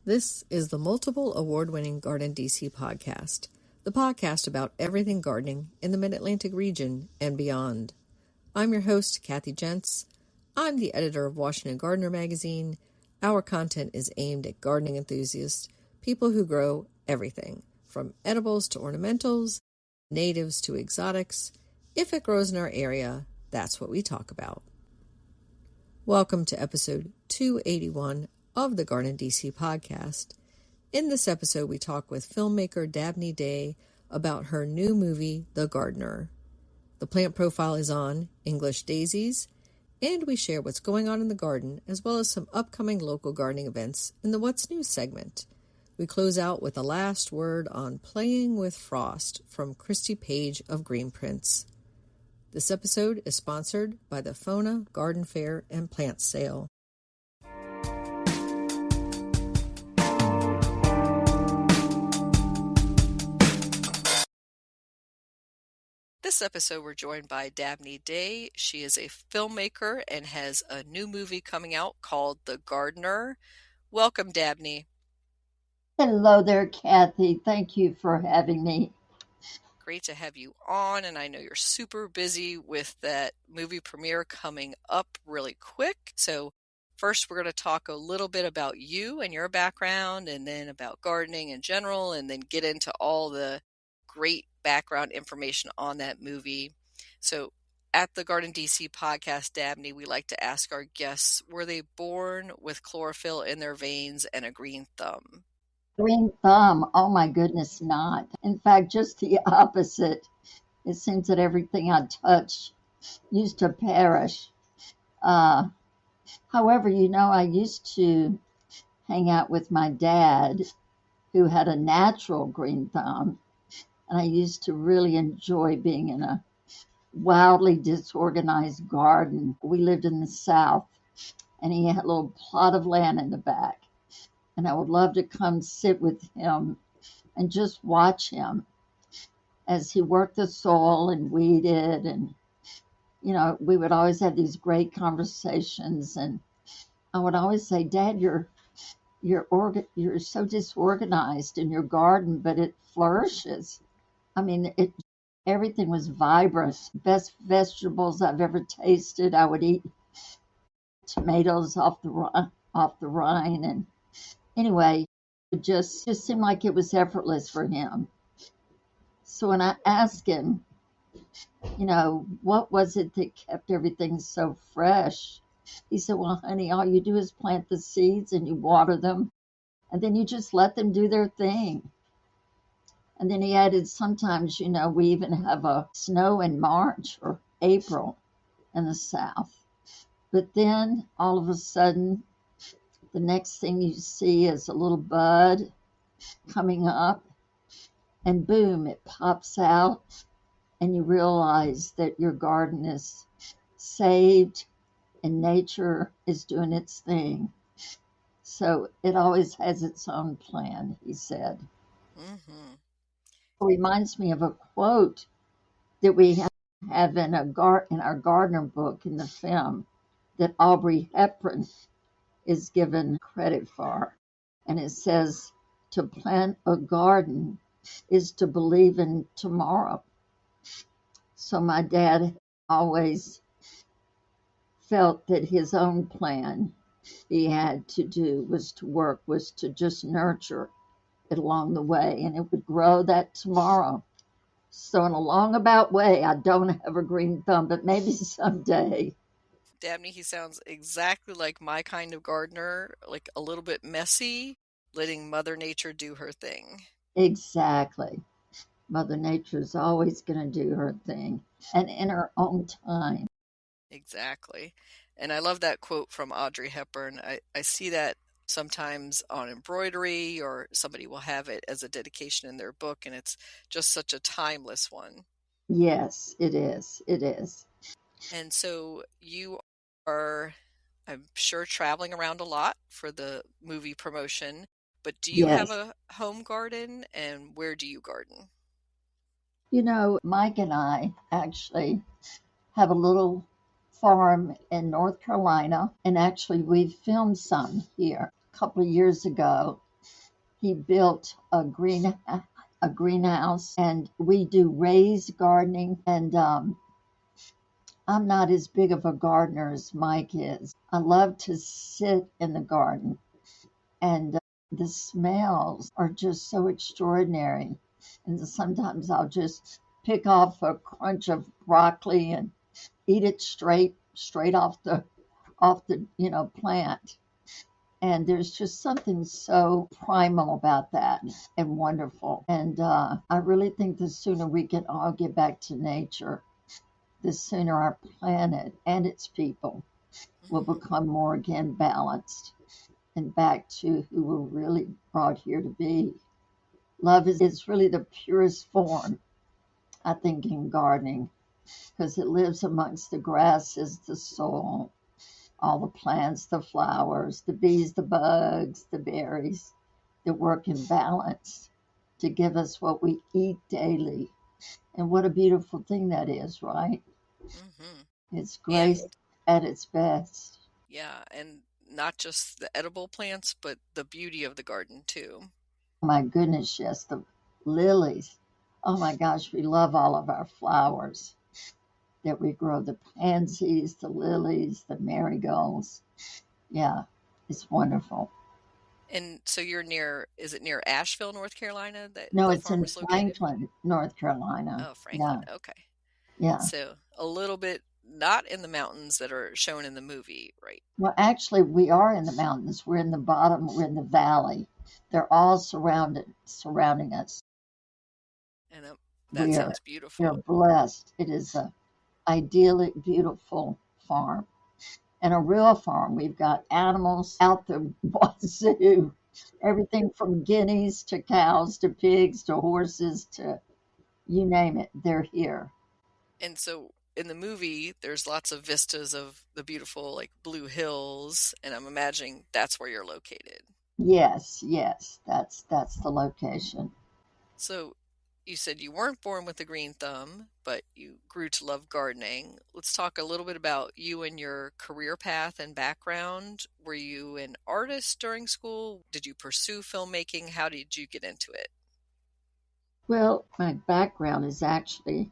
This is the multiple award-winning GardenDC podcast, the podcast about everything gardening in the Mid-Atlantic region and beyond. I'm your host, Kathy Jentz. I'm the editor of Washington Gardener magazine. Our content is aimed at gardening enthusiasts, people who grow everything, from edibles to ornamentals, natives to exotics. If it grows in our area, that's what we talk about. Welcome to episode 281 of the GardenDC podcast. In this episode, we talk with filmmaker Dabney Day about her new movie, The Gardener. The plant profile is on English daisies, and we share what's going on in the garden, as well as some upcoming local gardening events in the What's New segment. We close out with a last word on Playing with Frost from Christy Page of Green Prints. This episode is sponsored by the FONA Garden Fair and Plant Sale. This episode, we're joined by Dabney Day. She is a filmmaker and has a new movie coming out called The Gardener. Welcome, Dabney. Hello there, Kathy. Thank you for having me. Great to have you on, and I know you're super busy with that movie premiere coming up really quick. So first, we're going to talk a little bit about you and your background, and then about gardening in general, and then get into all the great background information on that movie. So at the GardenDC podcast, Dabney, we like to ask our guests, were they born with chlorophyll in their veins and a green thumb? Green thumb, oh my goodness, not. In fact, just the opposite. It seems that everything I touch used to perish. However, I used to hang out with my dad, who had a natural green thumb, and I used to really enjoy being in a wildly disorganized garden. We lived in the South, and he had a little plot of land in the back. And I would love to come sit with him and just watch him as he worked the soil and weeded. And, we would always have these great conversations. And I would always say, Dad, you're so disorganized in your garden, but it flourishes. I mean, everything was vibrant. Best vegetables I've ever tasted. I would eat tomatoes off the rind, and anyway, it just seemed like it was effortless for him. So when I asked him, what was it that kept everything so fresh? He said, well, honey, all you do is plant the seeds and you water them, and then you just let them do their thing. And then he added, sometimes, we even have a snow in March or April in the South. But then all of a sudden, the next thing you see is a little bud coming up, and boom, it pops out, and you realize that your garden is saved and nature is doing its thing. So it always has its own plan, he said. Mm-hmm. It reminds me of a quote that we have in our gardener book in the film that Audrey Hepburn is given credit for. And it says, to plant a garden is to believe in tomorrow. So my dad always felt that his own plan he had to do was to just nurture it along the way, and it would grow that tomorrow. So in a long-about way, I don't have a green thumb, but maybe someday. Dabney, he sounds exactly like my kind of gardener, like a little bit messy, letting Mother Nature do her thing. Exactly. Mother Nature is always going to do her thing, and in her own time. Exactly. And I love that quote from Audrey Hepburn. I see that sometimes on embroidery, or somebody will have it as a dedication in their book, and it's just such a timeless one. Yes, it is. It is. And so you are, I'm sure, traveling around a lot for the movie promotion, but do you have a home garden, and where do you garden? Mike and I actually have a little farm in North Carolina, and actually we filmed some here a couple of years ago, He built a greenhouse, and we do raised gardening. And I'm not as big of a gardener as Mike is. I love to sit in the garden, and the smells are just so extraordinary. And sometimes I'll just pick off a crunch of broccoli and eat it straight off the plant. And there's just something so primal about that and wonderful. And I really think the sooner we can all get back to nature, the sooner our planet and its people will Mhm. become more again balanced and back to who we're really brought here to be. Love is really the purest form, I think, in gardening because it lives amongst the grasses, the soil, all the plants, the flowers, the bees, the bugs, the berries that work in balance to give us what we eat daily. And what a beautiful thing that is, right? Mhm. It's grace And at its best. yeah, and not just the edible plants, but the beauty of the garden too. Oh my goodness, yes, the lilies. Oh my gosh, we love all of our flowers that we grow, the pansies, the lilies, the marigolds. Yeah, it's wonderful. And so you're near, is it near Asheville, North Carolina, that No, the it's farm in is located? Franklin, North Carolina. Oh, Franklin. Yeah, Okay. yeah. So a little bit not in the mountains that are shown in the movie, right? Well, actually, we are in the mountains. We're in the bottom. We're in the valley. They're all surrounding us. And that We are sounds we are beautiful. blessed. It is a idyllic, beautiful farm and a real farm. We've got animals out the wazoo, everything from guineas to cows to pigs to horses to you name it. They're here. And so in the movie, there's lots of vistas of the beautiful, like blue hills, and I'm imagining that's where you're located. Yes, yes. That's the location. So you said you weren't born with a green thumb, but you grew to love gardening. Let's talk a little bit about you and your career path and background. Were you an artist during school? Did you pursue filmmaking? How did you get into it? Well, my background is actually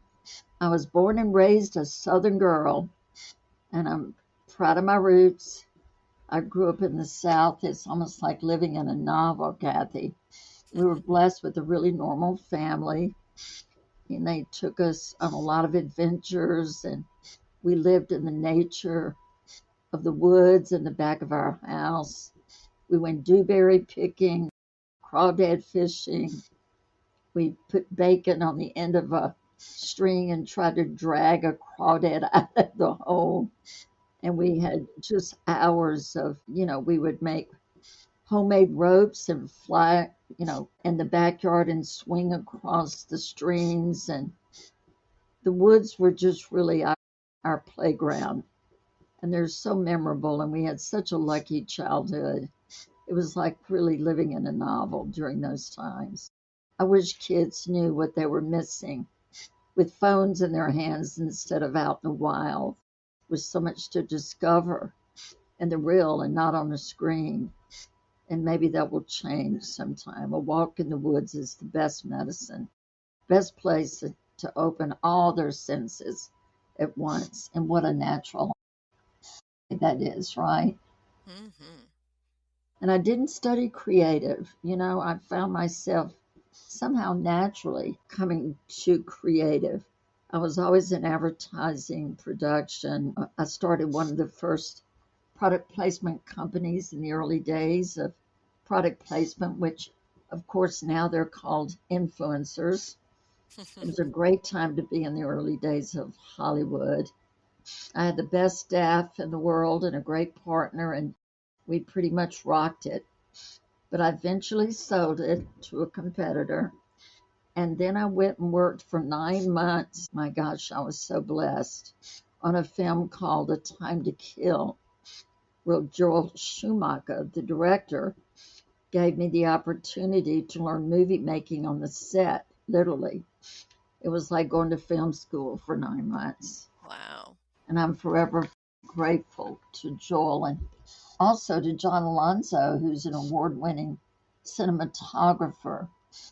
I was born and raised a Southern girl, and I'm proud of my roots. I grew up in the South. It's almost like living in a novel, Kathy. We were blessed with a really normal family, and they took us on a lot of adventures, and we lived in the nature of the woods in the back of our house. We went dewberry picking, crawdad fishing. We put bacon on the end of a string and tried to drag a crawdad out of the hole. And we had just hours of, we would make homemade ropes and fly, in the backyard and swing across the streams. And the woods were just really our playground. And they're so memorable. And we had such a lucky childhood. It was like really living in a novel during those times. I wish kids knew what they were missing with phones in their hands instead of out in the wild with so much to discover in the real and not on the screen. And maybe that will change sometime. A walk in the woods is the best medicine, best place to open all their senses at once. And what a natural that is, right? Hmm. And I didn't study creative. I found myself somehow naturally coming to creative. I was always in advertising production. I started one of the first product placement companies in the early days of product placement, which of course now they're called influencers. It was a great time to be in the early days of Hollywood. I had the best staff in the world and a great partner, and we pretty much rocked it. But I eventually sold it to a competitor. And then I went and worked for 9 months. My gosh, I was so blessed on a film called A Time to Kill, where Joel Schumacher, the director, gave me the opportunity to learn movie making on the set, literally. It was like going to film school for 9 months. Wow. And I'm forever grateful to Joel and also to John Alonzo, who's an award winning cinematographer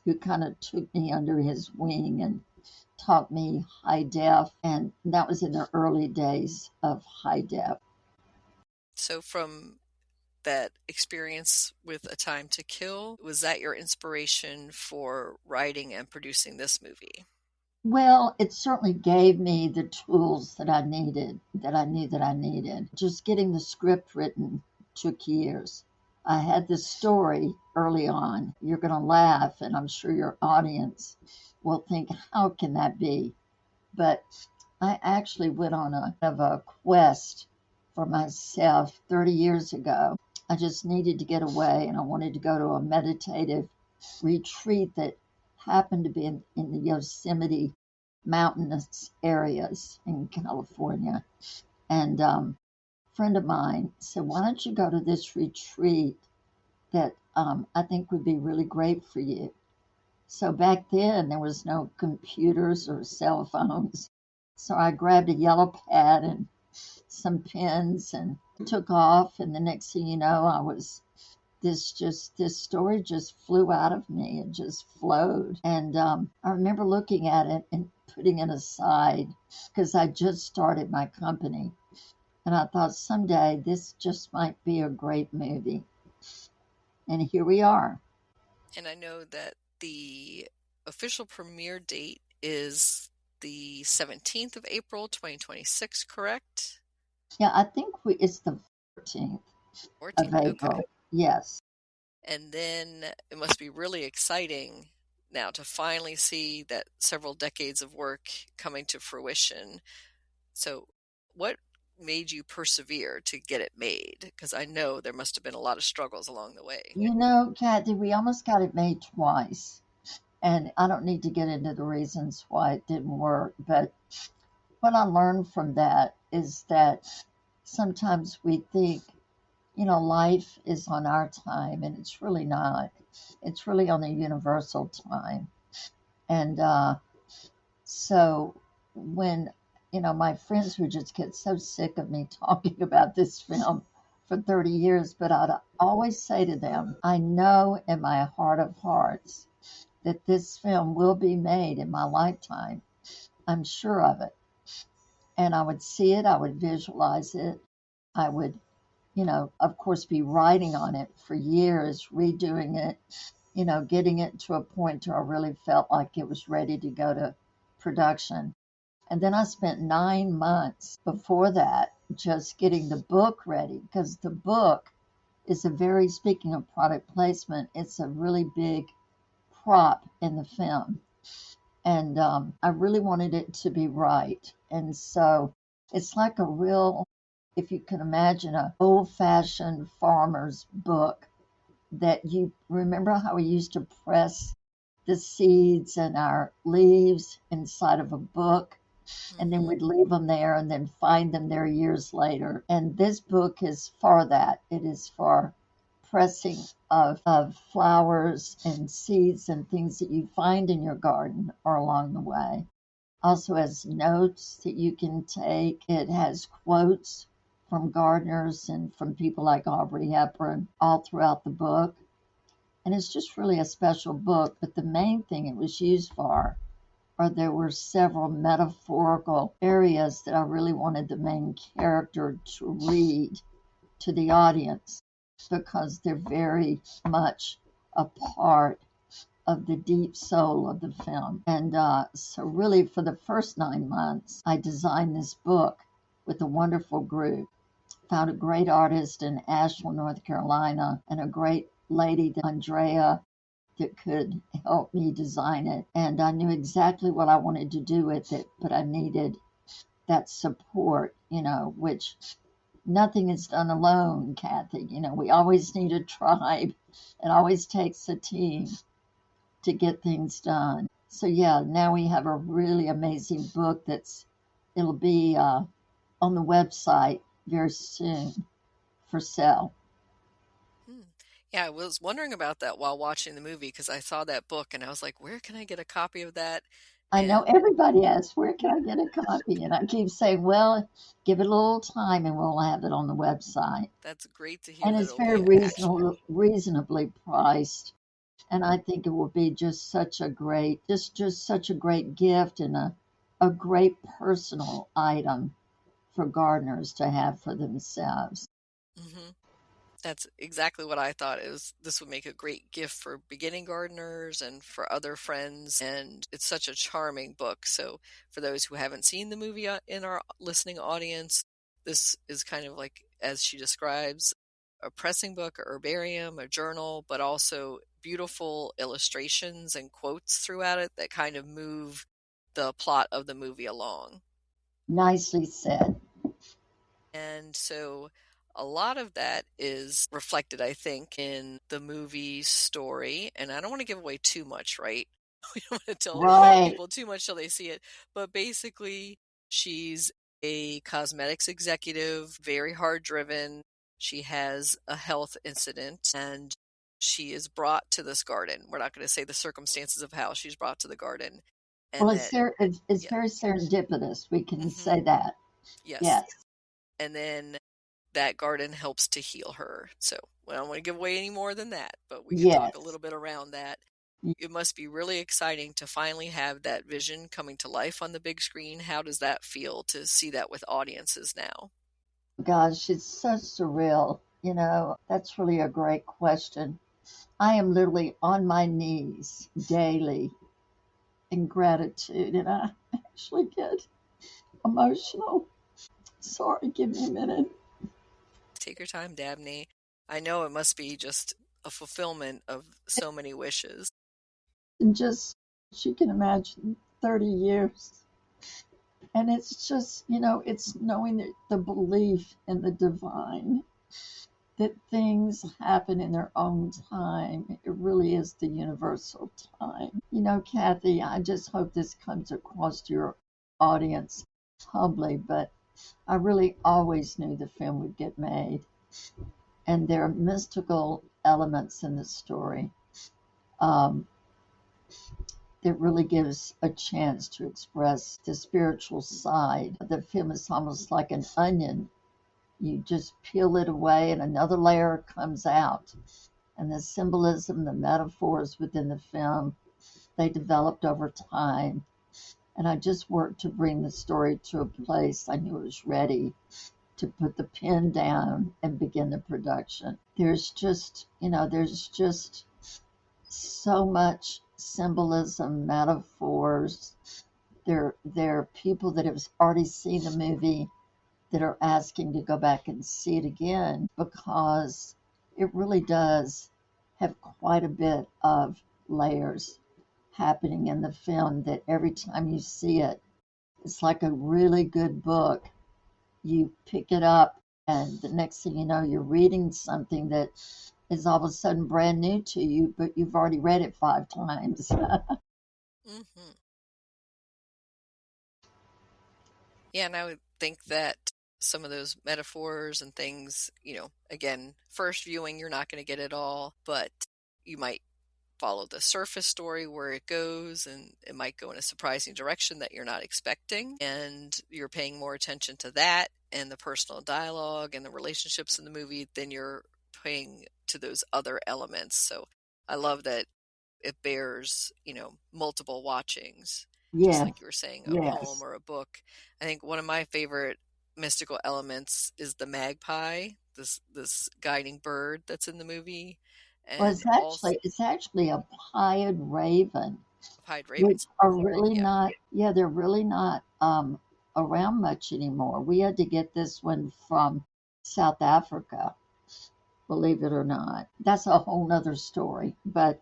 who kind of took me under his wing and taught me high def, and that was in the early days of high def. So from that experience with A Time to Kill, was that your inspiration for writing and producing this movie? Well, it certainly gave me the tools that I needed, that I knew that I needed. Just getting the script written took years. I had this story early on. You're going to laugh, and I'm sure your audience will think, how can that be? But I actually went on a quest for myself 30 years ago. I just needed to get away, and I wanted to go to a meditative retreat that happened to be in the Yosemite mountainous areas in California. And a friend of mine said, why don't you go to this retreat that I think would be really great for you? So back then, there was no computers or cell phones. So I grabbed a yellow pad and some pens and took off. And the next thing you know, this story just flew out of me. It just flowed. And I remember looking at it and putting it aside because I just started my company. And I thought someday this just might be a great movie. And here we are. And I know that the official premiere date is the 17th of April, 2026, correct? Yeah, I think it's the 14th of 14th, April. okay. Yes. And then it must be really exciting now to finally see that several decades of work coming to fruition. So what made you persevere to get it made? Because I know there must have been a lot of struggles along the way. You know, Kathy, we almost got it made twice. And I don't need to get into the reasons why it didn't work. But what I learned from that is that sometimes we think, life is on our time, and it's really not. It's really on the universal time. And so when, my friends would just get so sick of me talking about this film for 30 years, but I'd always say to them, I know in my heart of hearts that this film will be made in my lifetime. I'm sure of it. And I would see it, I would visualize it, I would, of course, be writing on it for years, redoing it, getting it to a point where I really felt like it was ready to go to production. And then I spent 9 months before that just getting the book ready, because the book is speaking of product placement, it's a really big prop in the film. And I really wanted it to be right. And so it's like a real, if you can imagine, an old-fashioned farmer's book that you remember how we used to press the seeds and our leaves inside of a book, and then we'd leave them there and then find them there years later. And this book is for that. It is for pressing of flowers and seeds and things that you find in your garden or along the way. Also has notes that you can take. It has quotes from gardeners and from people like Aubrey Hepburn all throughout the book. And it's just really a special book. But the main thing it was used for are there were several metaphorical areas that I really wanted the main character to read to the audience, because they're very much a part of the deep soul of the film. And so really for the first 9 months, I designed this book with a wonderful group. Found a great artist in Asheville, North Carolina, and a great lady, Andrea, that could help me design it. And I knew exactly what I wanted to do with it, but I needed that support, which nothing is done alone, Kathy. We always need a tribe. It always takes a team to get things done. So yeah, now we have a really amazing book it'll be on the website very soon for sale. Yeah, I was wondering about that while watching the movie because I saw that book and I was like, where can I get a copy of that? I know And everybody asks, where can I get a copy? And I keep saying, well, give it a little time and we'll have it on the website. that's great to hear And that it's it'll very be actually. reasonably priced. And I think it will be just such a great, just such a great gift and a great personal item for gardeners to have for themselves. Hmm. That's exactly what I thought. This would make a great gift for beginning gardeners and for other friends. And it's such a charming book. So for those who haven't seen the movie in our listening audience, this is kind of like, as she describes, a pressing book, a herbarium, a journal, but also beautiful illustrations and quotes throughout it that kind of move the plot of the movie along. Nicely said. And so a lot of that is reflected, I think, in the movie story. And I don't want to give away too much, right? We don't want to tell Right. people too much till they see it. But basically, she's a cosmetics executive, very hard driven. She has a health incident and she is brought to this garden. We're not going to say the circumstances of how she's brought to the garden. Well, And that, it's yeah. very serendipitous. We can Hmm. say that. Yes. Yes. And then that garden helps to heal her. So I don't want to give away any more than that, but we can talk a Yes. little bit around that. It must be really exciting to finally have that vision coming to life on the big screen. How does that feel to see that with audiences now? Gosh, it's so surreal. That's really a great question. I am literally on my knees daily in gratitude, and I actually get emotional. Sorry, give me a minute. Take your time, Dabney. I know it must be just a fulfillment of so many wishes. And just, you can imagine 30 years. And it's just, it's knowing the belief in the divine, that things happen in their own time. It really is the universal time. Kathy, I just hope this comes across to your audience humbly, but I really always knew the film would get made. And there are mystical elements in the story um, that really gives a chance to express the spiritual side. The film is almost like an onion. You just peel it away and another layer comes out. And the symbolism, the metaphors within the film, they developed over time. And I just worked to bring the story to a place I knew it was ready to put the pen down and begin the production. There's just so much symbolism, metaphors. There are people that have already seen the movie that are asking to go back and see it again because it really does have quite a bit of layers happening in the film that every time you see it, it's like a really good book. You pick it up, and the next thing you know, you're reading something that is all of a sudden brand new to you, but you've already read it 5 times. Hmm. Yeah, and I would think that some of those metaphors and things, again, first viewing, you're not going to get it all, but you might follow the surface story where it goes, and it might go in a surprising direction that you're not expecting. And you're paying more attention to that and the personal dialogue and the relationships in the movie than you're paying to those other elements. So I love that it bears, multiple watchings, just Yes, like you were saying, a poem yes. or a book. I think one of my favorite mystical elements is the magpie, this guiding bird that's in the movie, Well, and it's also actually it's actually a pied raven, pied which ravens. are really Yeah. not, yeah, they're really not around much anymore. We had to get this one from South Africa, believe it or not. That's a whole nother story. But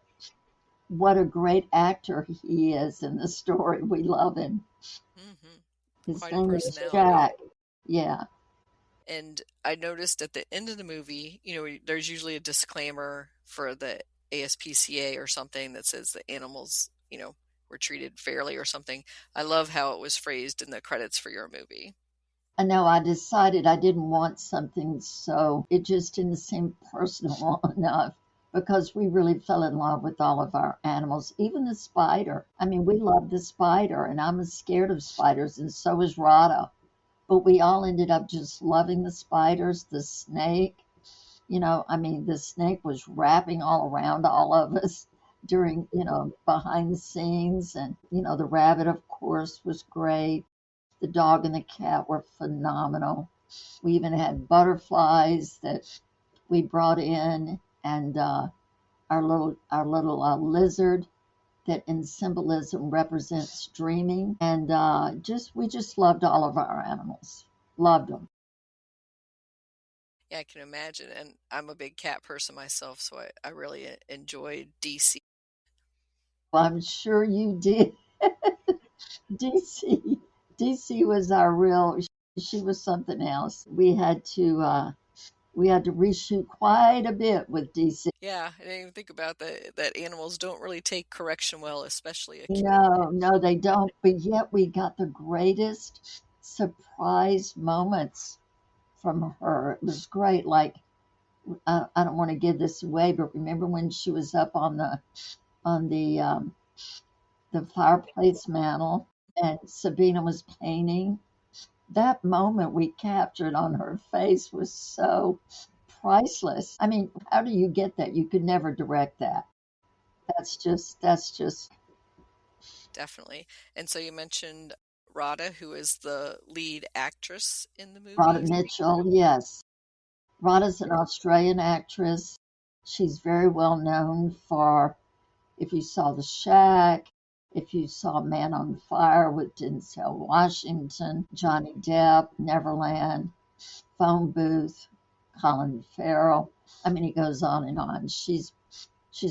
what a great actor he is in the story. We love him. Hmm. His Quite a name is personality. Jack. Yeah. And I noticed at the end of the movie, there's usually a disclaimer for the ASPCA or something that says the animals, were treated fairly or something. I love how it was phrased in the credits for your movie. I know I decided I didn't want something so it just didn't seem personal enough because we really fell in love with all of our animals, even the spider. I mean, we love the spider, and I'm scared of spiders, and so is Rada. But we all ended up just loving the spiders, the snake. I mean, the snake was wrapping all around all of us. during, behind the scenes. And, the rabbit, of course, was great. The dog and the cat were phenomenal. We even had butterflies that we brought in, and our little lizard that in symbolism represents dreaming. And we just loved all of our animals. Loved them. Yeah, I can imagine. And I'm a big cat person myself, so I really enjoyed DC. Well, I'm sure you did. DC. DC was our real. She was something else. We had to reshoot quite a bit with DC. Yeah, I didn't even think about that animals don't really take correction well, especially a cat. No, no, they don't. But yet we got the greatest surprise moments from her. It was great. Like, I don't want to give this away, but remember when she was up on the fireplace mantle and Sabina was painting? That moment we captured on her face was so priceless. I mean, how do you get that? You could never direct that. That's just Definitely. And so you mentioned Rada, who is the lead actress in the Rhoda movie. Mitchell. Yes, Rhoda's an Australian actress. She's very well known for, if you saw The Shack, if you saw Man on Fire with Denzel Washington, Johnny Depp, Neverland, Phone Booth, Colin Farrell. I mean, it goes on and on. She's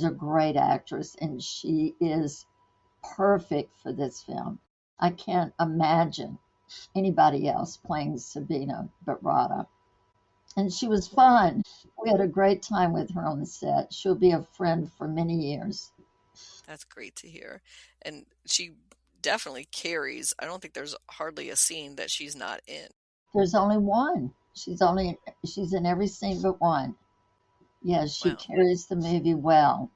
a great actress, and she is perfect for this film. I can't imagine anybody else playing Sabina but Rada. And she was fun. We had a great time with her on the set. She'll be a friend for many years. That's great to hear. And she definitely carries. I don't think there's hardly a scene that she's not in. There's only one. She's in every scene but one. Yes, she Wow. carries the movie well.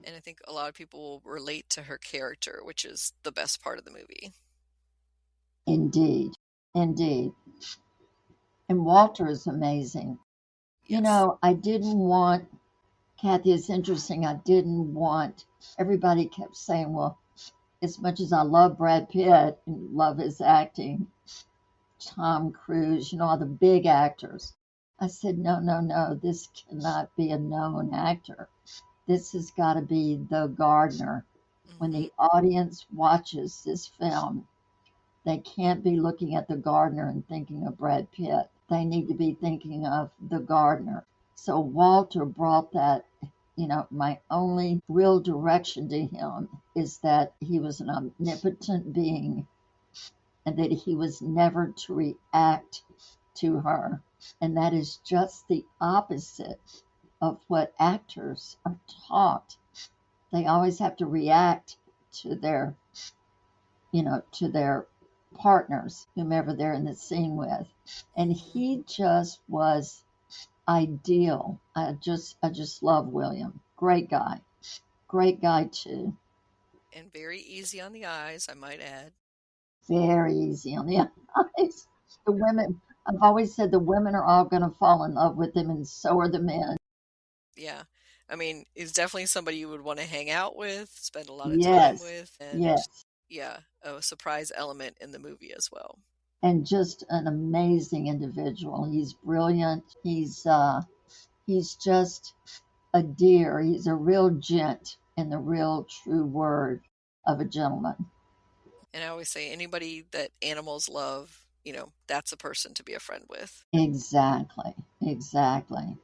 And I think a lot of people will relate to her character, which is the best part of the movie. Indeed. Indeed. And Walter is amazing. Yes. I didn't want, Kathy, it's interesting. I didn't want, everybody kept saying, well, as much as I love Brad Pitt and love his acting, Tom Cruise, all the big actors, I said, no, no, no, this cannot be a known actor. This has got to be the gardener. When Hmm. the audience watches this film, they can't be looking at the gardener and thinking of Brad Pitt. They need to be thinking of the gardener. So Walter brought that. My only real direction to him is that he was an omnipotent being and that he was never to react to her. And that is just the opposite of what actors are taught. They always have to react to their partners, whomever they're in the scene with. And he just was ideal. I just love William. Great guy. Great guy too. And very easy on the eyes, I might add. Very easy on the eyes. The women, I've always said the women are all going to fall in love with him, and so are the men. Yeah. I mean, he's definitely somebody you would want to hang out with, spend a lot of time Yes, with, and yes. yeah, a surprise element in the movie as well. And just an amazing individual. He's brilliant. He's just a dear. He's a real gent in the real true word of a gentleman. And I always say anybody that animals love, that's a person to be a friend with. Exactly. Exactly.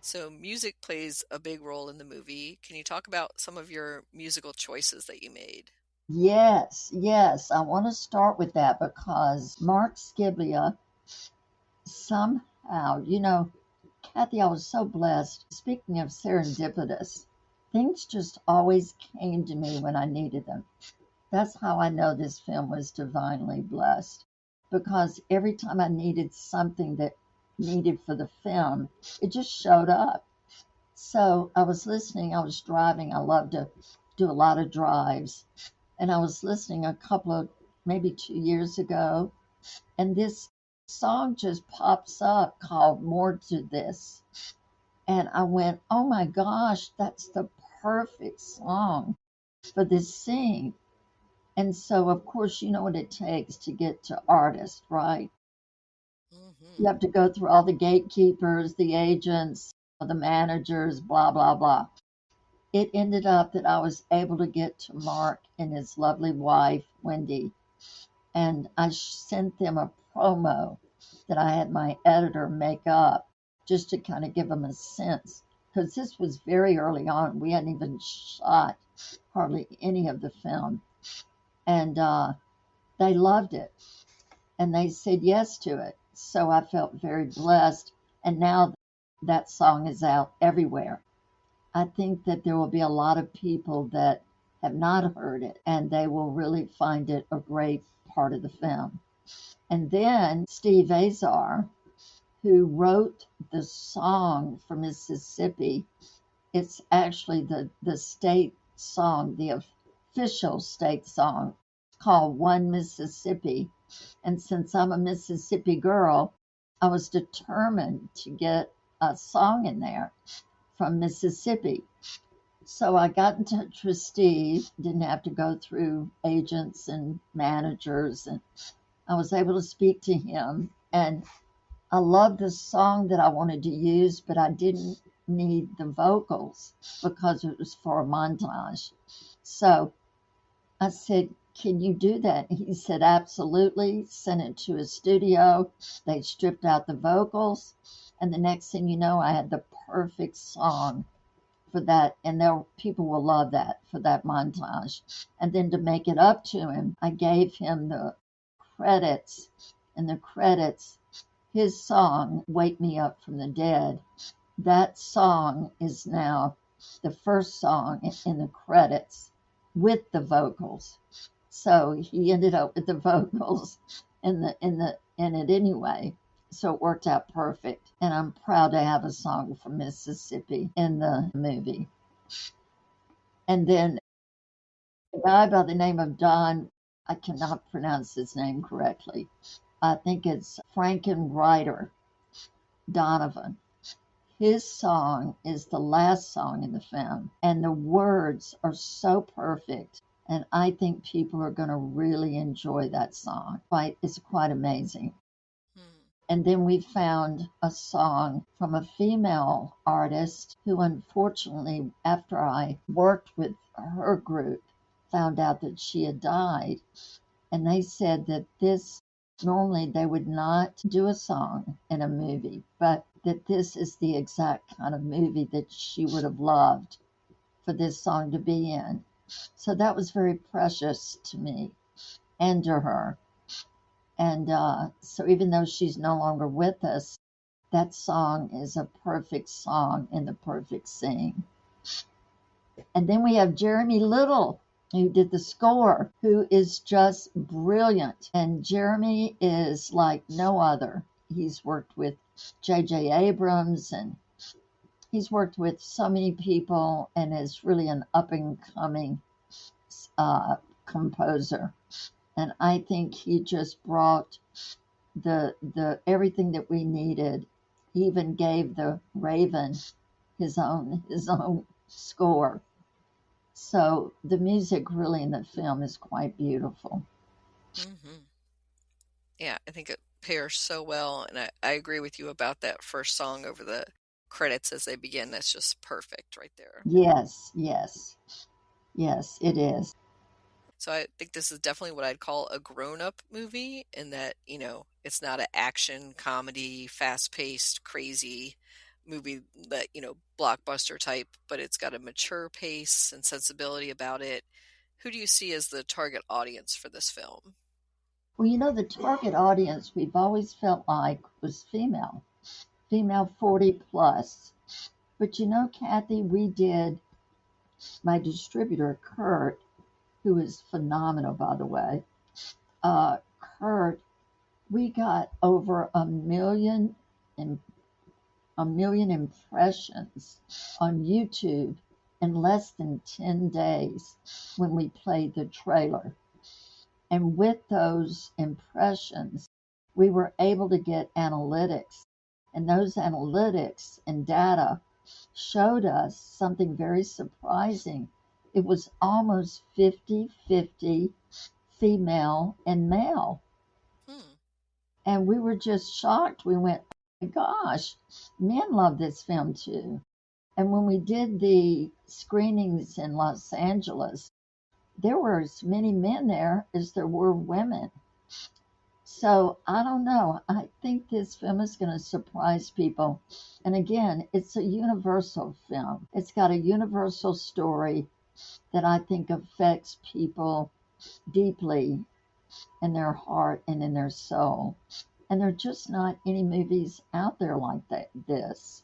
So music plays a big role in the movie. Can you talk about some of your musical choices that you made? Yes, yes. I want to start with that because Mark Skiblia somehow, Kathy, I was so blessed. Speaking of serendipitous, things just always came to me when I needed them. That's how I know this film was divinely blessed because every time I needed something that needed for the film, it just showed up. So I was listening, I was driving. I love to do a lot of drives. And I was listening a couple of, maybe 2 years ago, and this song just pops up called More to This. And I went, oh my gosh, that's the perfect song for this scene. And so, of course, you know what it takes to get to artists, right? Mm-hmm. You have to go through all the gatekeepers, the agents, the managers, blah, blah, blah. It ended up that I was able to get to Mark and his lovely wife, Wendy, and I sent them a promo that I had my editor make up just to kind of give them a sense. Because this was very early on. We hadn't even shot hardly any of the film. And they loved it. And they said yes to it. So I felt very blessed. And now that song is out everywhere. I think that there will be a lot of people that have not heard it and they will really find it a great part of the film. And then Steve Azar, who wrote the song for Mississippi, it's actually the state song, the official state song called One Mississippi. And since I'm a Mississippi girl, I was determined to get a song in there from Mississippi. So I got in touch with Steve, didn't have to go through agents and managers, and I was able to speak to him. And I loved the song that I wanted to use, but I didn't need the vocals because it was for a montage. So I said, "Can you do that?" He said, "Absolutely." Sent it to his studio. They stripped out the vocals. And the next thing you know, I had the perfect song for that, and people will love that for that montage. And then to make it up to him, I gave him the credits, and the credits, his song "Wake Me Up from the Dead." That song is now the first song in the credits with the vocals. So he ended up with the vocals in it anyway. So it worked out perfect. And I'm proud to have a song from Mississippi in the movie. And then a guy by the name of Don, I cannot pronounce his name correctly. I think it's Frankenreiter Donovan. His song is the last song in the film, and the words are so perfect. And I think people are going to really enjoy that song. It's quite amazing. And then we found a song from a female artist who, unfortunately, after I worked with her group, found out that she had died. And they said that normally they would not do a song in a movie, but that this is the exact kind of movie that she would have loved for this song to be in. So that was very precious to me and to her. And so even though she's no longer with us, that song is a perfect song in the perfect scene. And then we have Jeremy Little, who did the score, who is just brilliant. And Jeremy is like no other. He's worked with J.J. Abrams, and he's worked with so many people, and is really an up-and-coming composer. And I think he just brought the everything that we needed. He even gave the Raven his own score. So the music really in the film is quite beautiful. Mm-hmm. Yeah, I think it pairs so well, and I agree with you about that first song over the credits as they begin. That's just perfect right there. Yes, it is. So I think this is definitely what I'd call a grown-up movie in that, it's not an action, comedy, fast-paced, crazy movie that, blockbuster type, but it's got a mature pace and sensibility about it. Who do you see as the target audience for this film? Well, the target audience we've always felt like was female 40 plus. But Kathy, my distributor, Kurt, who is phenomenal, by the way, Kurt, we got over a million impressions on YouTube in less than 10 days when we played the trailer. And with those impressions, we were able to get analytics. And those analytics and data showed us something very surprising. It was almost 50-50 female and male. Hmm. And we were just shocked. We went, oh my gosh, men love this film too. And when we did the screenings in Los Angeles, there were as many men there as there were women. So I don't know. I think this film is going to surprise people. And again, it's a universal film. It's got a universal story that I think affects people deeply in their heart and in their soul. And there are just not any movies out there like this.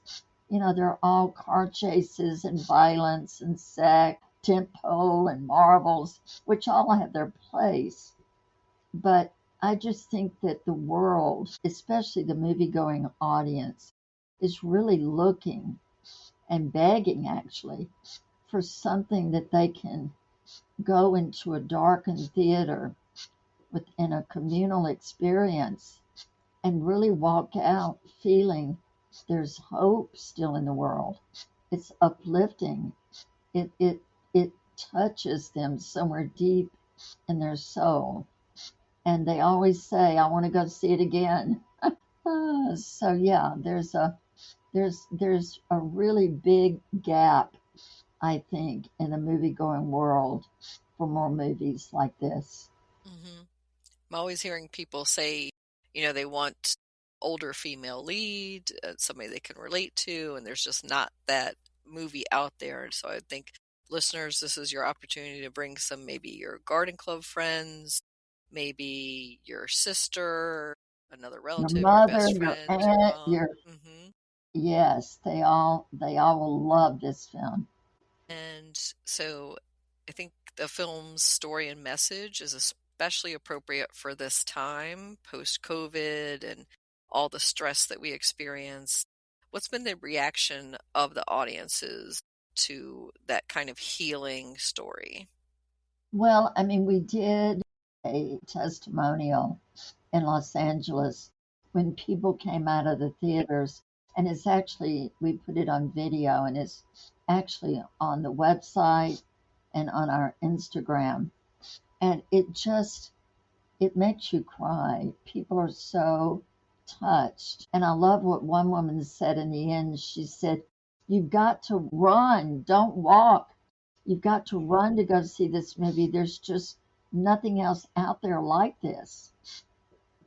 You know, they're all car chases and violence and sex, tentpole and marvels, which all have their place. But I just think that the world, especially the movie going audience, is really looking and begging actually for something that they can go into a darkened theater within a communal experience and really walk out feeling there's hope still in the world. It's uplifting. It touches them somewhere deep in their soul. And they always say, I want to go see it again. So yeah, there's a really big gap, I think, in the movie going world for more movies like this. Hmm. I'm always hearing people say, they want older female lead, somebody they can relate to, and there's just not that movie out there. And so I think listeners, this is your opportunity to bring some, maybe your garden club friends, maybe your sister, another Your relative, your mother, best your friend, your aunt, mom. your yes, they all will love this film. And so I think the film's story and message is especially appropriate for this time, post COVID and all the stress that we experience. What's been the reaction of the audiences to that kind of healing story? Well, I mean, we did a testimonial in Los Angeles when people came out of the theaters, and it's actually, we put it on video, and it's actually on the website and on our Instagram. And it makes you cry. People are so touched. And I love what one woman said in the end. She said, you've got to run, don't walk. You've got to run to go see this movie. There's just nothing else out there like this.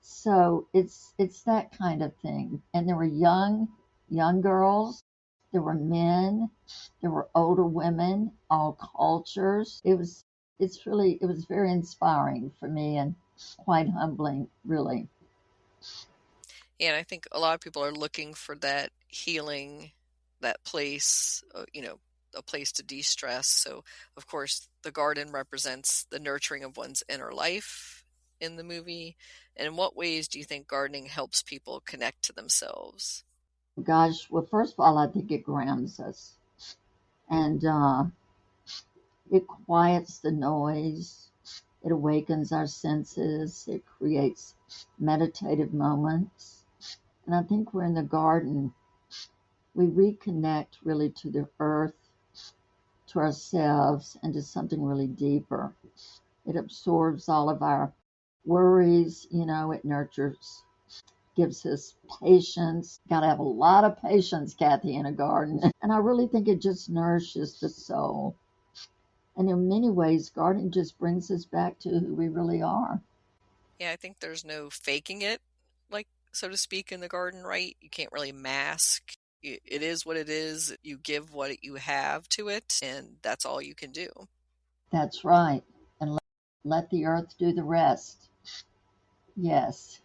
So it's that kind of thing. And there were young girls, there were men, there were older women, all cultures. It was very inspiring for me and quite humbling, really. And I think a lot of people are looking for that healing, that place, a place to de stress. So, of course, the garden represents the nurturing of one's inner life in the movie. And in what ways do you think gardening helps people connect to themselves? Gosh, well, first of all, I think it grounds us, and it quiets the noise. It awakens our senses. It creates meditative moments. And I think we're in the garden. We reconnect really to the earth, to ourselves, and to something really deeper. It absorbs all of our worries, it nurtures, gives us patience. Got to have a lot of patience, Kathy, in a garden. And I really think it just nourishes the soul. And in many ways, gardening just brings us back to who we really are. Yeah, I think there's no faking it, like, so to speak, in the garden, right? You can't really mask. It is what it is. You give what you have to it, and that's all you can do. That's right. And let the earth do the rest. Yes.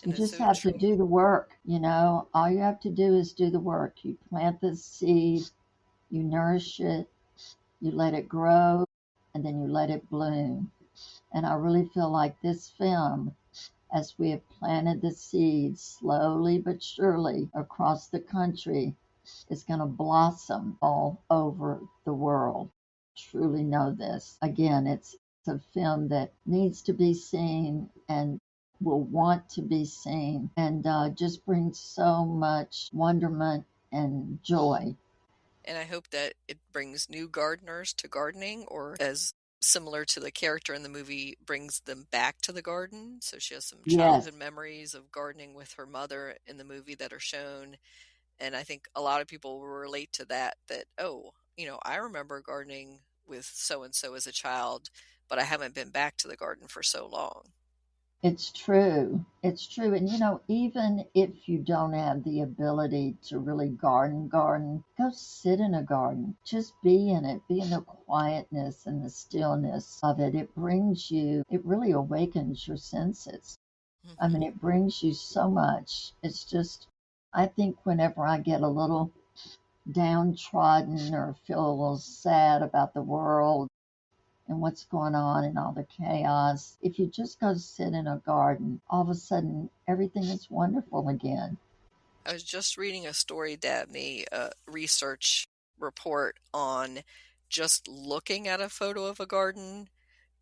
You And it's just so have to true. do the work. All you have to do is do the work. You plant the seed, you nourish it, you let it grow, and then you let it bloom. And I really feel like this film, as we have planted the seeds slowly but surely across the country, is going to blossom all over the world. Truly know this. Again, it's a film that needs to be seen and will want to be seen, and just brings so much wonderment and joy. And I hope that it brings new gardeners to gardening, or as similar to the character in the movie, brings them back to the garden. So she has some Yes, childhood memories of gardening with her mother in the movie that are shown. And I think a lot of people will relate to that, oh, I remember gardening with so and so as a child, but I haven't been back to the garden for so long. it's true. It's true. And even if you don't have the ability to really garden, go sit in a garden. Just be in it. Be in the quietness and the stillness of it. It really awakens your senses. I mean, Hmm. it brings you so much. It's just, I think whenever I get a little downtrodden or feel a little sad about the world and what's going on and all the chaos, if you just go sit in a garden, all of a sudden everything is wonderful again. I was just reading a story, Dabney, a research report on just looking at a photo of a garden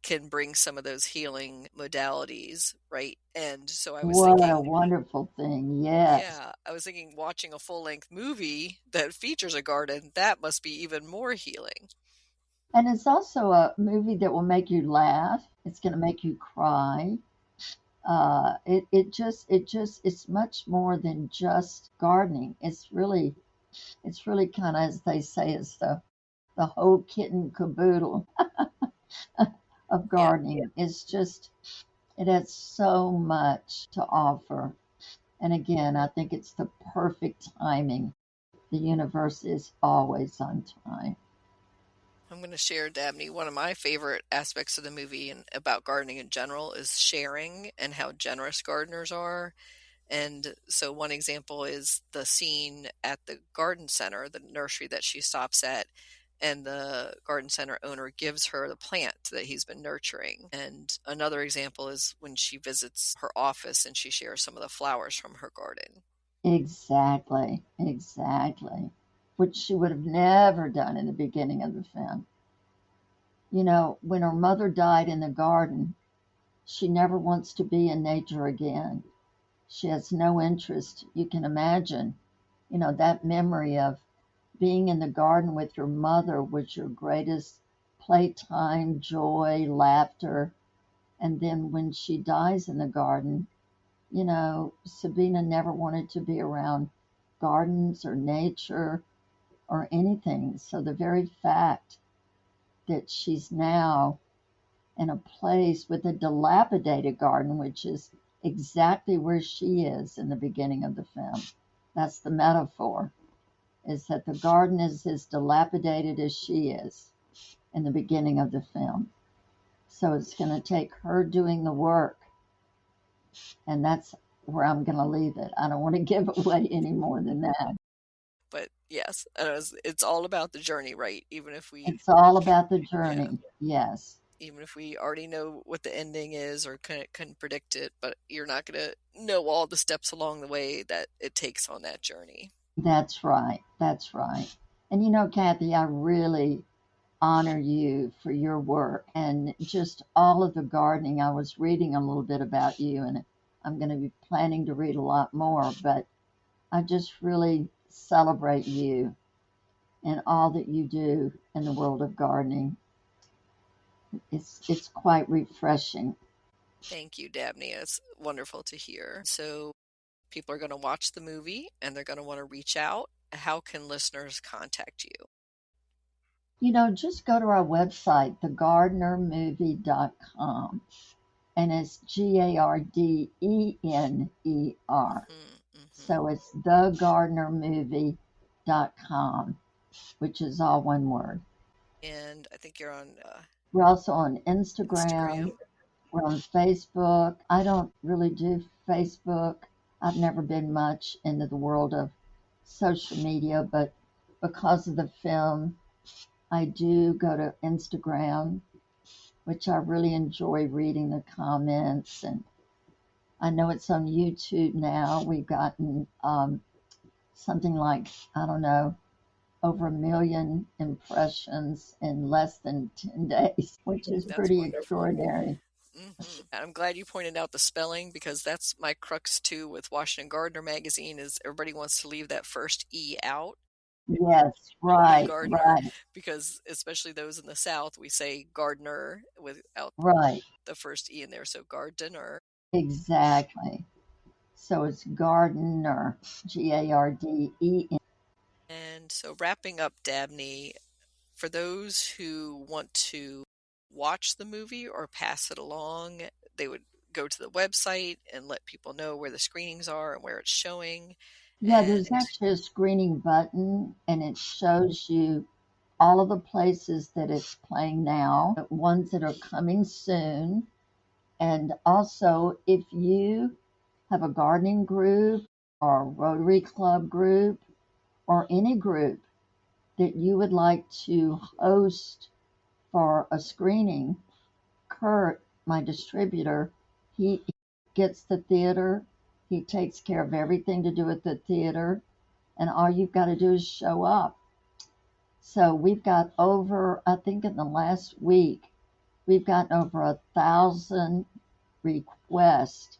can bring some of those healing modalities, right? And so I was What a thinking, wonderful thing. Yes. yeah, I was thinking watching a full length movie that features a garden, that must be even more healing. And it's also a movie that will make you laugh. It's going to make you cry. It's much more than just gardening. It's really kind of, as they say, it's the whole kit and caboodle of Yeah. gardening. It's just, it has so much to offer. And again, I think it's the perfect timing. The universe is always on time. I'm going to share, Dabney, one of my favorite aspects of the movie and about gardening in general is sharing and how generous gardeners are. And so one example is the scene at the garden center, the nursery that she stops at, and the garden center owner gives her the plant that he's been nurturing. And another example is when she visits her office and she shares some of the flowers from her garden. Exactly, exactly. Which she would have never done in the beginning of the film. When her mother died in the garden, she never wants to be in nature again. She has no interest. You can imagine, that memory of being in the garden with your mother was your greatest playtime, joy, laughter. And then when she dies in the garden, Sabina never wanted to be around gardens or nature or anything. So the very fact that she's now in a place with a dilapidated garden, which is exactly where she is in the beginning of the film. That's the metaphor, is that the garden is as dilapidated as she is in the beginning of the film. So it's going to take her doing the work, and that's where I'm going to leave it. I don't want to give away any more than that. But yes, it's all about the journey, right? Even if we It's all about the yeah, journey. Yes, even if we already know what the ending is or can predict it, but you're not going to know all the steps along the way that it takes on that journey. that's right. That's right. And Kathy, I really honor you for your work and just all of the gardening. I was reading a little bit about you, and I'm going to be planning to read a lot more, but I just really celebrate you and all that you do in the world of gardening. It's quite refreshing. Thank you, Dabney. It's wonderful to hear. So, people are going to watch the movie and they're going to want to reach out. How can listeners contact you? Just go to our website, thegardenermovie.com, and it's Gardener. Hmm. So it's thegardenermovie.com, which is all one word. And I think you're on We're also on Instagram. Instagram. We're on Facebook. I don't really do Facebook. I've never been much into the world of social media, but because of the film, I do go to Instagram, which I really enjoy reading the comments. And I know it's on YouTube now. We've gotten something like, I don't know, over 1 million impressions in less than 10 days, which is That's pretty wonderful. extraordinary. And I'm glad you pointed out the spelling because that's my crux too with Washington Gardener magazine is everybody wants to leave that first E out. Yes, than right, gardener, right, because especially those in the South, we say gardener without right. the first E in there, so gardener. Exactly. So it's gardener, Gardene. And so wrapping up, Dabney, for those who want to watch the movie or pass it along, they would go to the website and let people know where the screenings are and where it's showing. Yeah, there's And actually a screening button and it shows you all of the places that it's playing now, ones that are coming soon. And also, if you have a gardening group or a Rotary Club group or any group that you would like to host for a screening, Kurt, my distributor, he gets the theater. He takes care of everything to do with the theater, and all you've got to do is show up. So we've got over, I think in the last week, we've gotten over 1,000 requests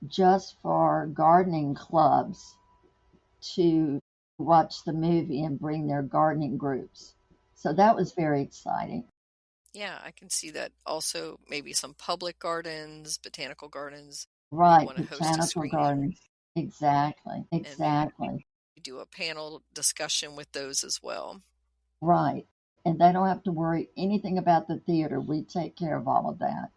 just for gardening clubs to watch the movie and bring their gardening groups. So that was very exciting. yeah, I can see that also maybe some public gardens, botanical gardens would Right, want to host a botanical screening, gardens. Exactly, and maybe exactly. do a panel discussion with those as well. Right. And they don't have to worry anything about the theater. We take care of all of that.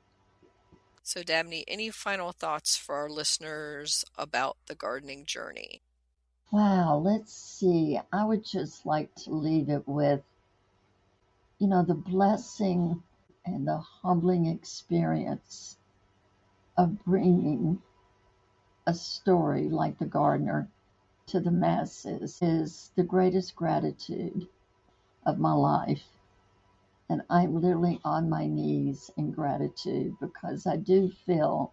So, Dabney, any final thoughts for our listeners about the gardening journey? Wow, let's see. I would just like to leave it with, the blessing and the humbling experience of bringing a story like The Gardener to the masses is the greatest gratitude of my life. And I'm literally on my knees in gratitude because I do feel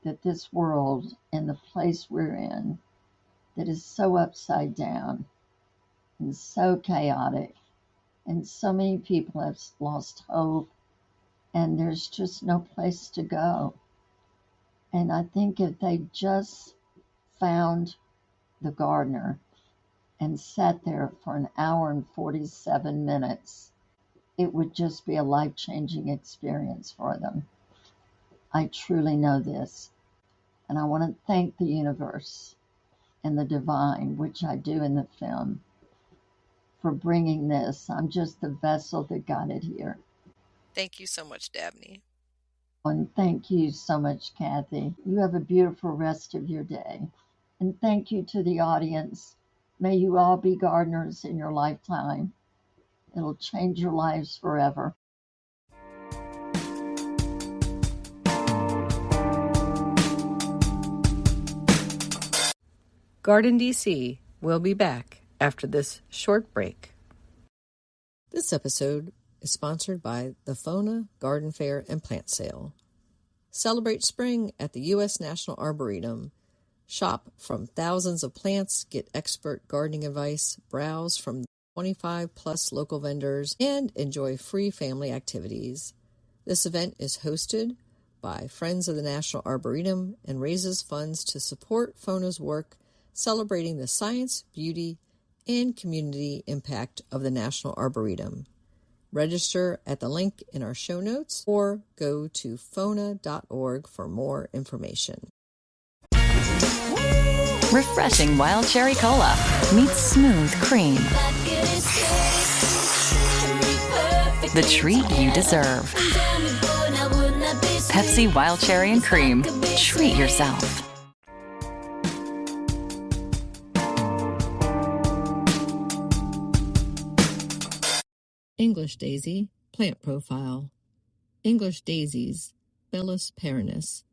that this world and the place we're in that is so upside down and so chaotic, and so many people have lost hope, and there's just no place to go. And I think if they just found the gardener and sat there for an hour and 47 minutes, it would just be a life changing experience for them. I truly know this. And I want to thank the universe and the divine, which I do in the film, for bringing this. I'm just the vessel that got it here. Thank you so much, Dabney. And thank you so much, Kathy. You have a beautiful rest of your day. And thank you to the audience. May you all be gardeners in your lifetime. It'll change your lives forever. GardenDC will be back after this short break. This episode is sponsored by the FONA Garden Fair and Plant Sale. Celebrate spring at the U.S. National Arboretum. Shop from thousands of plants, get expert gardening advice, browse from 25-plus local vendors, and enjoy free family activities. This event is hosted by Friends of the National Arboretum and raises funds to support FONA's work celebrating the science, beauty, and community impact of the National Arboretum. Register at the link in our show notes or go to fona.org for more information. Refreshing wild cherry cola meets smooth cream. The treat you deserve. Pepsi Wild Cherry and Cream. Treat yourself. English daisy, plant profile. English daisies, Bellis perennis,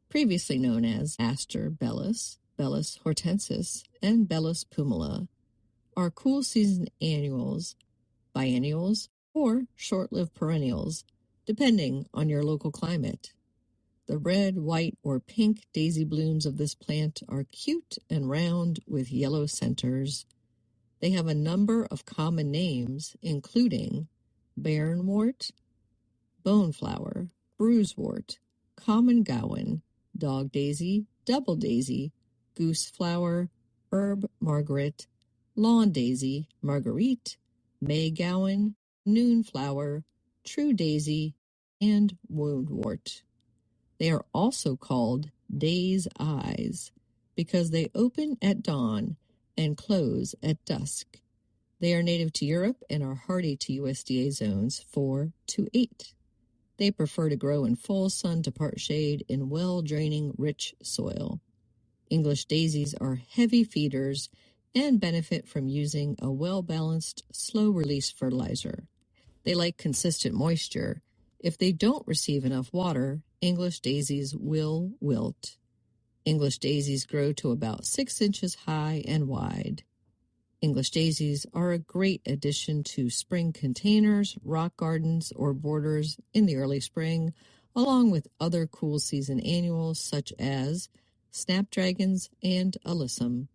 previously known as Aster bellis, Bellis hortensis, and Bellis pumila, are cool season annuals, biennials, or short-lived perennials, depending on your local climate. The red, white, or pink daisy blooms of this plant are cute and round with yellow centers. They have a number of common names, including barrenwort, boneflower, bruisewort, common gowan, dog daisy, double daisy, gooseflower, herb margaret, lawn daisy, marguerite, maygowan, noonflower, true daisy, and woundwort. They are also called day's eyes because they open at dawn and close at dusk. They are native to Europe and are hardy to USDA zones 4 to 8. They prefer to grow in full sun to part shade in well-draining, rich soil. English daisies are heavy feeders and benefit from using a well-balanced, slow-release fertilizer. They like consistent moisture. If they don't receive enough water, English daisies will wilt. English daisies grow to about 6 inches high and wide. English daisies are a great addition to spring containers, rock gardens, or borders in the early spring, along with other cool season annuals such as snapdragons and alyssum.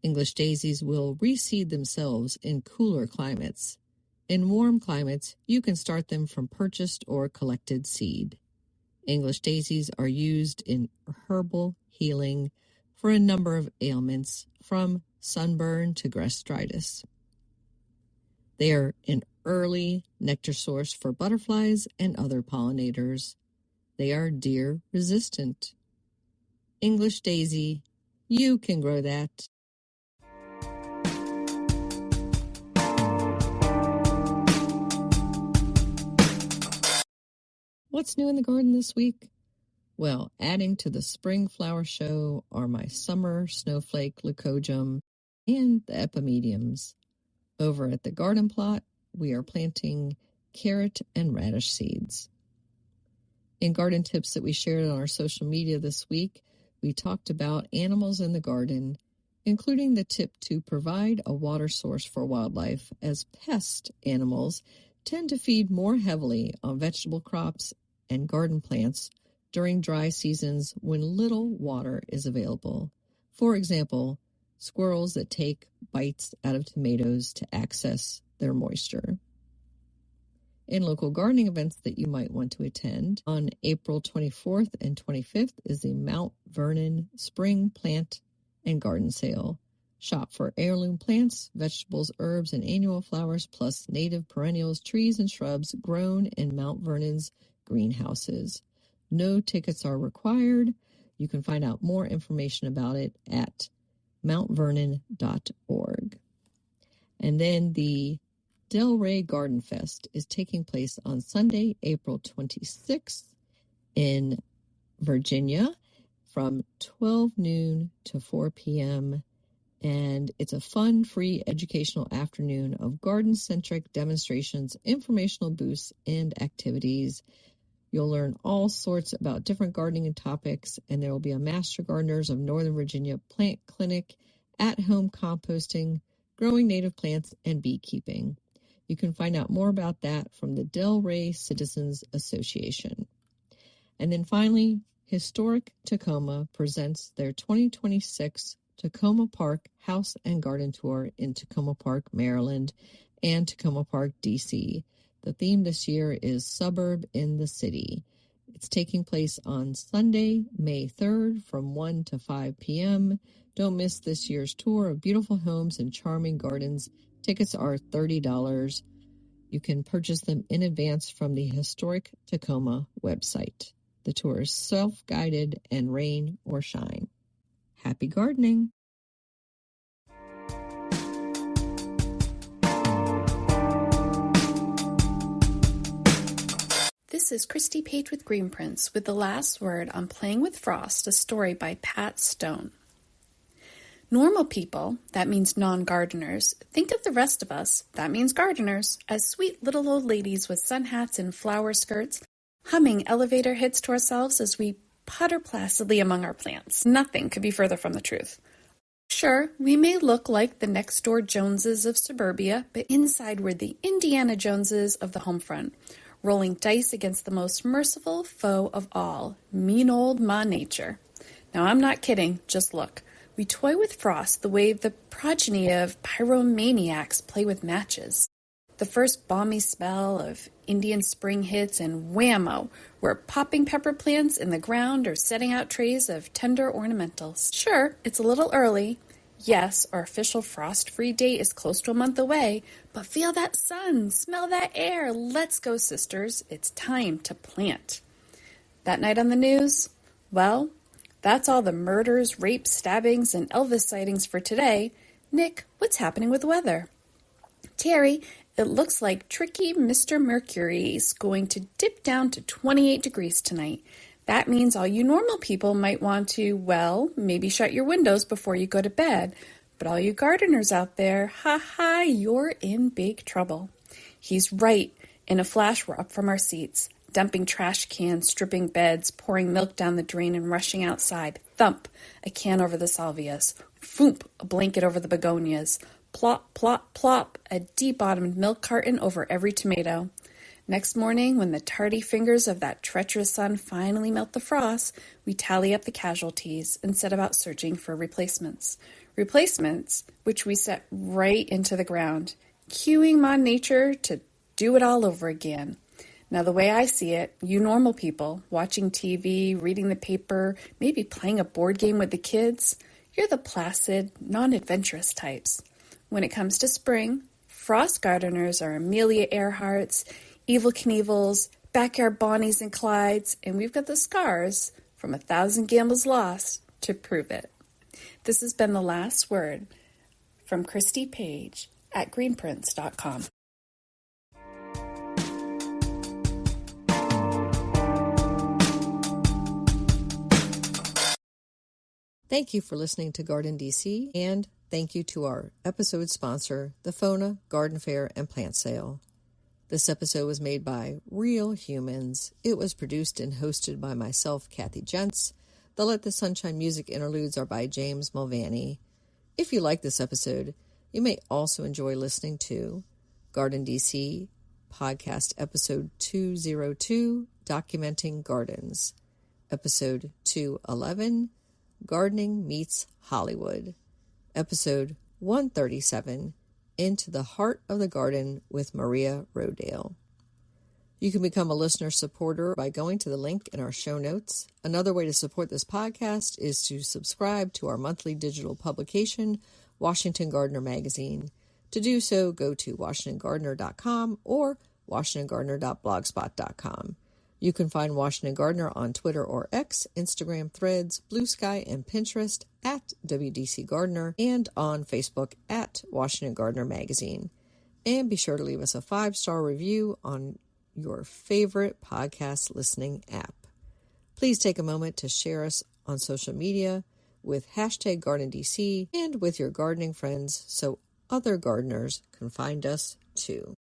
English daisies will reseed themselves in cooler climates. In warm climates, you can start them from purchased or collected seed. English daisies are used in herbal healing for a number of ailments, from sunburn to gastritis. They are an early nectar source for butterflies and other pollinators. They are deer resistant. English daisy, you can grow that. What's new in the garden this week? Well, adding to the spring flower show are my summer snowflake leucojum and the epimediums. Over at the garden plot, we are planting carrot and radish seeds. In garden tips that we shared on our social media this week, we talked about animals in the garden, including the tip to provide a water source for wildlife, as pest animals tend to feed more heavily on vegetable crops and garden plants during dry seasons when little water is available. For example, squirrels that take bites out of tomatoes to access their moisture. In local gardening events that you might want to attend, on April 24th and 25th is the Mount Vernon Spring Plant and Garden Sale. Shop for heirloom plants, vegetables, herbs, and annual flowers, plus native perennials, trees, and shrubs grown in Mount Vernon's greenhouses. No tickets are required. You can find out more information about it at mountvernon.org. And then the Delray Garden Fest is taking place on Sunday, April 26th in Virginia from 12 noon to 4 p.m. And it's a fun, free educational afternoon of garden-centric demonstrations, informational booths, and activities. You'll learn all sorts about different gardening topics, and there will be a Master Gardeners of Northern Virginia plant clinic, at-home composting, growing native plants, and beekeeping. You can find out more about that from the Delray Citizens Association. And then finally, Historic Tacoma presents their 2026 Tacoma Park House and Garden Tour in Tacoma Park, Maryland, and Tacoma Park, D.C. The theme this year is Suburb in the City. It's taking place on Sunday, May 3rd from 1 to 5 p.m. Don't miss this year's tour of beautiful homes and charming gardens. Tickets are $30. You can purchase them in advance from the Historic Tacoma website. The tour is self-guided and rain or shine. Happy gardening! This is Christy Page with Green Prints with the last word on Playing with Frost, a story by Pat Stone. Normal people, that means non-gardeners, think of the rest of us, that means gardeners, as sweet little old ladies with sun hats and flower skirts, humming elevator hits to ourselves as we putter placidly among our plants. Nothing could be further from the truth. Sure, we may look like the next-door Joneses of suburbia, but inside we're the Indiana Joneses of the home front, rolling dice against the most merciful foe of all, mean old Ma Nature. Now, I'm not kidding, just look. We toy with frost the way the progeny of pyromaniacs play with matches. The first balmy spell of Indian spring hits, and whammo, we're popping pepper plants in the ground or setting out trays of tender ornamentals. Sure, it's a little early, Yes, our official frost-free date is close to a month away, but feel that sun, smell that air. Let's go, sisters. It's time to plant. That night on the news? Well, that's all the murders, rapes, stabbings, and Elvis sightings for today. Nick, what's happening with the weather? Terry, it looks like tricky Mr. Mercury's going to dip down to 28 degrees tonight. That means all you normal people might want to, well, maybe shut your windows before you go to bed. But all you gardeners out there, you're in big trouble. He's right. In a flash, we're up from our seats, dumping trash cans, stripping beds, pouring milk down the drain and rushing outside. Thump, a can over the salvias. Foomp, a blanket over the begonias. Plop, plop, plop, a deep-bottomed milk carton over every tomato. Next morning, when the tardy fingers of that treacherous sun finally melt the frost, we tally up the casualties and set about searching for replacements. Replacements which we set right into the ground, cueing Mom Nature to do it all over again. Now, the way I see it, you normal people, watching TV, reading the paper, maybe playing a board game with the kids, you're the placid, non-adventurous types. When it comes to spring, frost gardeners are Amelia Earharts, Evel Knievels, backyard Bonnies and Clydes, and we've got the scars from 1,000 gambles lost to prove it. This has been The Last Word from Christy Page at greenprints.com. Thank you for listening to GardenDC, and thank you to our episode sponsor, the FONA Garden Fair and Plant Sale. This episode was made by real humans. It was produced and hosted by myself, Kathy Jentz. The Let the Sunshine music interludes are by James Mulvaney. If you like this episode, you may also enjoy listening to GardenDC podcast episode 202, Documenting Gardens, episode 211, Gardening Meets Hollywood, episode 137, Into the Heart of the Garden with Maria Rodale. You can become a listener supporter by going to the link in our show notes. Another way to support this podcast is to subscribe to our monthly digital publication, Washington Gardener Magazine. To do so, go to WashingtonGardener.com or WashingtonGardener.blogspot.com. You can find Washington Gardener on Twitter or X, Instagram, Threads, Blue Sky, and Pinterest at WDC Gardener, and on Facebook at Washington Gardener Magazine. And be sure to leave us a 5-star review on your favorite podcast listening app. Please take a moment to share us on social media with hashtag GardenDC and with your gardening friends so other gardeners can find us too.